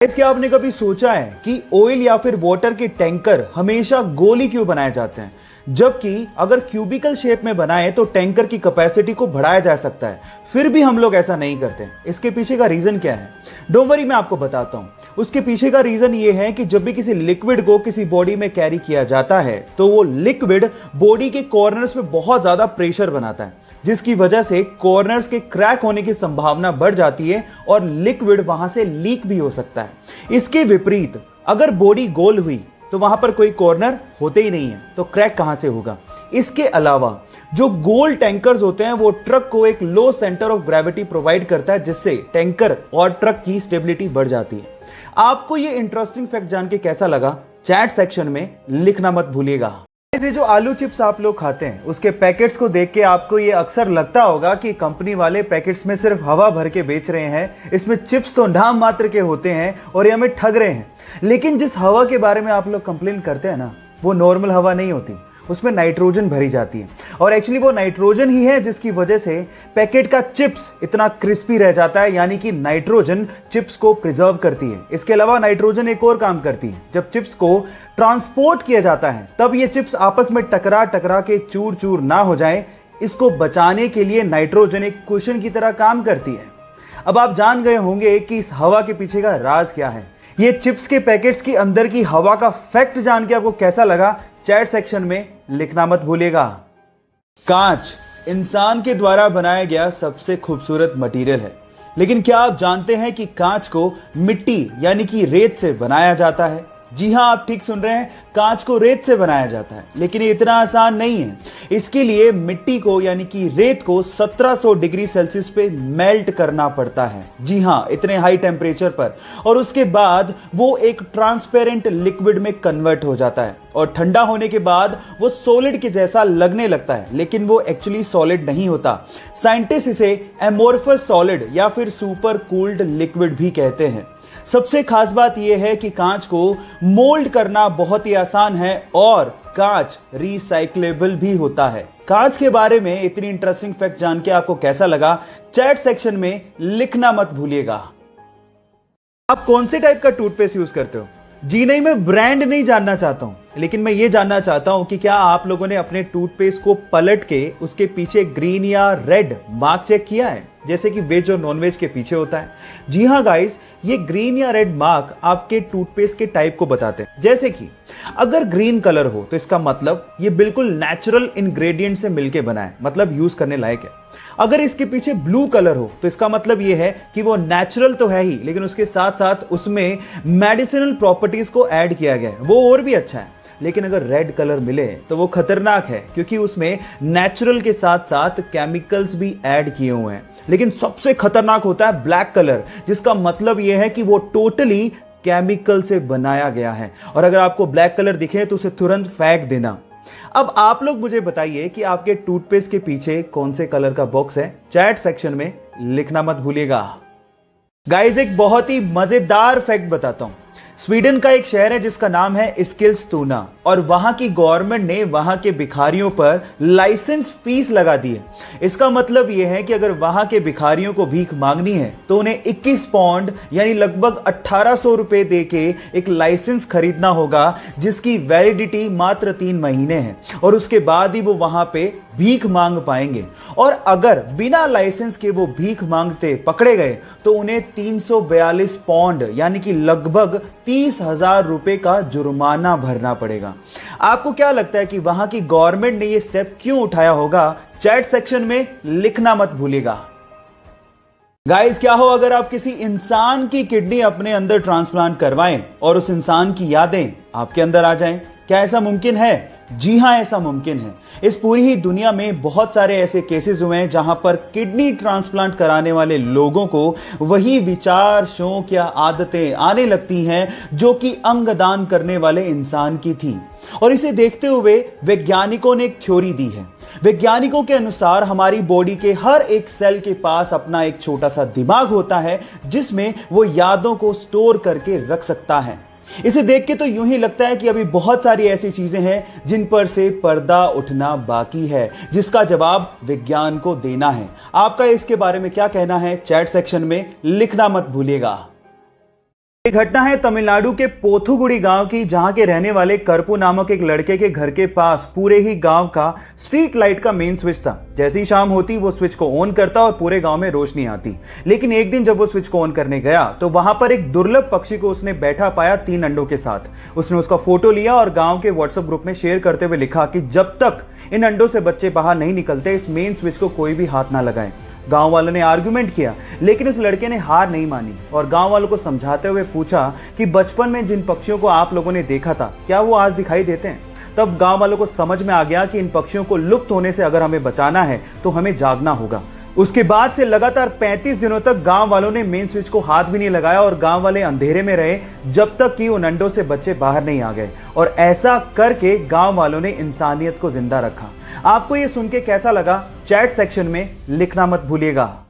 क्या आपने कभी सोचा है कि ऑयल या फिर वाटर के टैंकर हमेशा गोली क्यों बनाए जाते हैं, जबकि अगर क्यूबिकल शेप में बनाए तो टैंकर की कैपेसिटी को बढ़ाया जा सकता है, फिर भी हम लोग ऐसा नहीं करते। इसके पीछे का रीजन क्या है? डोंट वरी, मैं आपको बताता हूं। उसके पीछे का रीजन ये है कि जब भी किसी लिक्विड को किसी बॉडी में कैरी किया जाता है तो वो लिक्विड बॉडी के कॉर्नर्स में बहुत ज्यादा प्रेशर बनाता है, जिसकी वजह से कॉर्नर्स के क्रैक होने की संभावना बढ़ जाती है और लिक्विड वहां से लीक भी हो सकता है। इसके विपरीत अगर बॉडी गोल हुई तो वहां पर कोई कॉर्नर होते ही नहीं है, तो क्रैक कहां से होगा? इसके अलावा जो गोल टैंकर्स होते हैं वो ट्रक को एक लो सेंटर ऑफ ग्रेविटी प्रोवाइड करता है, जिससे टैंकर और ट्रक की स्टेबिलिटी बढ़ जाती है। आपको ये इंटरेस्टिंग फैक्ट जान के कैसा लगा? चैट सेक्शन में लिखना मत भूलिएगा। ये जो आलू चिप्स आप लोग खाते हैं उसके पैकेट्स को देख के आपको ये अक्सर लगता होगा कि कंपनी वाले पैकेट्स में सिर्फ हवा भर के बेच रहे हैं, इसमें चिप्स तो नाम मात्र के होते हैं और ये हमें ठग रहे हैं। लेकिन जिस हवा के बारे में आप लोग कंप्लेन करते हैं ना, वो नॉर्मल हवा नहीं होती, उसमें नाइट्रोजन भरी जाती है। और एक्चुअली वो नाइट्रोजन ही है जिसकी वजह से पैकेट का चिप्स इतना क्रिस्पी रह जाता है, यानी कि नाइट्रोजन चिप्स को प्रिजर्व करती है। इसके अलावा नाइट्रोजन एक और काम करती है, जब चिप्स को ट्रांसपोर्ट किया जाता है तब ये चिप्स आपस में टकरा टकरा के चूर चूर ना हो जाए, इसको बचाने के लिए नाइट्रोजन एक कुशन की तरह काम करती है। अब आप जान गए होंगे कि इस हवा के पीछे का राज क्या है। ये चिप्स के पैकेट्स के अंदर की हवा का फैक्ट जान के आपको कैसा लगा? चैट सेक्शन में लिखना मत भूलिएगा। कांच इंसान के द्वारा बनाया गया सबसे खूबसूरत मटेरियल है, लेकिन क्या आप जानते हैं कि कांच को मिट्टी यानी कि रेत से बनाया जाता है? जी हां, आप ठीक सुन रहे हैं, कांच को रेत से बनाया जाता है। लेकिन ये इतना आसान नहीं है। इसके लिए मिट्टी को यानी कि रेत को 1700 डिग्री सेल्सियस पे मेल्ट करना पड़ता है। जी हां, इतने हाई टेम्परेचर पर। और उसके बाद वो एक ट्रांसपेरेंट लिक्विड में कन्वर्ट हो जाता है और ठंडा होने के बाद वो सॉलिड के जैसा लगने लगता है, लेकिन वो एक्चुअली सॉलिड नहीं होता। साइंटिस्ट इसे एमोर्फस सॉलिड या फिर सुपर कूल्ड लिक्विड भी कहते हैं। सबसे खास बात यह है कि कांच को मोल्ड करना बहुत ही आसान है और कांच रिसाइक्लेबल भी होता है। कांच के बारे में इतनी इंटरेस्टिंग फैक्ट जान के आपको कैसा लगा? चैट सेक्शन में लिखना मत भूलिएगा। आप कौन से टाइप का टूथपेस्ट यूज करते हो? जी नहीं, मैं ब्रांड नहीं जानना चाहता हूं, लेकिन मैं ये जानना चाहता हूं कि क्या आप लोगों ने अपने टूथपेस्ट को पलट के उसके पीछे ग्रीन या रेड मार्क चेक किया है, जैसे कि वेज और नॉन वेज के पीछे होता है? जी हां गाइस, ये ग्रीन या रेड मार्क आपके टूथपेस्ट के टाइप को बताते हैं। जैसे कि अगर ग्रीन कलर हो तो इसका मतलब ये बिल्कुल नेचुरल इंग्रेडिएंट से मिलके बना है, मतलब यूज करने लायक है। अगर इसके पीछे ब्लू कलर हो तो इसका मतलब ये है कि वो नेचुरल तो है ही, लेकिन उसके साथ साथ उसमें मेडिसिनल प्रॉपर्टीज को ऐड किया गया है, वो और भी अच्छा है। लेकिन अगर रेड कलर मिले तो वो खतरनाक है, क्योंकि उसमें नेचुरल के साथ साथ केमिकल्स भी ऐड किए हुए हैं। लेकिन सबसे खतरनाक होता है ब्लैक कलर, जिसका मतलब यह है कि वो टोटली केमिकल से बनाया गया है। और अगर आपको ब्लैक कलर दिखे तो उसे तुरंत फेंक देना। अब आप लोग मुझे बताइए कि आपके टूथपेस्ट के पीछे कौन से कलर का बॉक्स है? चैट सेक्शन में लिखना मत भूलिएगा। गाइस, एक बहुत ही मजेदार फैक्ट बताता हूं। स्वीडन का एक शहर है जिसका नाम है एस्किलस्तुना, और वहां की गवर्नमेंट ने वहां के भिखारियों पर लाइसेंस फीस लगा दी है। इसका मतलब यह है कि अगर वहां के भिखारियों को भीख मांगनी है तो उन्हें 21 पाउंड यानी लगभग 1800 रुपए देके एक लाइसेंस खरीदना होगा, जिसकी वैलिडिटी मात्र 3 महीने है, और उसके बाद ही वो वहां पे भीख मांग पाएंगे। और अगर बिना लाइसेंस के वो भीख मांगते पकड़े गए तो उन्हें 342 पाउंड यानी कि लगभग 30,000 रुपए का जुर्माना भरना पड़ेगा। आपको क्या लगता है कि वहां की गवर्नमेंट ने ये स्टेप क्यों उठाया होगा? चैट सेक्शन में लिखना मत भूलिएगा। गाइस, क्या हो अगर आप किसी इंसान की किडनी अपने अंदर ट्रांसप्लांट करवाएं और उस इंसान की यादें आपके अंदर आ जाएं? क्या ऐसा मुमकिन है? जी हां, ऐसा मुमकिन है। इस पूरी ही दुनिया में बहुत सारे ऐसे केसेस हुए हैं जहां पर किडनी ट्रांसप्लांट कराने वाले लोगों को वही विचार, शौक या आदतें आने लगती हैं जो कि अंगदान करने वाले इंसान की थी। और इसे देखते हुए वैज्ञानिकों ने एक थ्योरी दी है। वैज्ञानिकों के अनुसार हमारी बॉडी के हर एक सेल के पास अपना एक छोटा सा दिमाग होता है, जिसमें वो यादों को स्टोर करके रख सकता है। इसे देख के तो यूं ही लगता है कि अभी बहुत सारी ऐसी चीजें हैं जिन पर से पर्दा उठना बाकी है, जिसका जवाब विज्ञान को देना है। आपका इसके बारे में क्या कहना है? चैट सेक्शन में लिखना मत भूलिएगा। ये घटना है तमिलनाडु के पोथुगुड़ी गांव की, जहां के रहने वाले करपू नामक एक लड़के के घर के पास पूरे ही गांव का स्ट्रीट लाइट का मेन स्विच था। जैसे ही शाम होती वो स्विच को ऑन करता और पूरे गांव में रोशनी आती। लेकिन एक दिन जब वो स्विच को ऑन करने गया तो वहां पर एक दुर्लभ पक्षी को उसने बैठा पाया 3 अंडों के साथ। उसने उसका फोटो लिया और गांव के व्हाट्सएप ग्रुप में शेयर करते हुए लिखा कि जब तक इन अंडों से बच्चे बाहर नहीं निकलते इस मेन स्विच को कोई भी हाथ ना लगाए। गांव वालों ने आर्गुमेंट किया, लेकिन उस लड़के ने हार नहीं मानी और गांव वालों को समझाते हुए पूछा कि बचपन में जिन पक्षियों को आप लोगों ने देखा था क्या वो आज दिखाई देते हैं। तब गांव वालों को समझ में आ गया कि इन पक्षियों को लुप्त होने से अगर हमें बचाना है तो हमें जागना होगा। उसके बाद से लगातार 35 दिनों तक गांव वालों ने मेन स्विच को हाथ भी नहीं लगाया और गांव वाले अंधेरे में रहे जब तक कि उन अंडों से बच्चे बाहर नहीं आ गए। और ऐसा करके गांव वालों ने इंसानियत को जिंदा रखा। आपको ये सुन के कैसा लगा, चैट सेक्शन में लिखना मत भूलिएगा।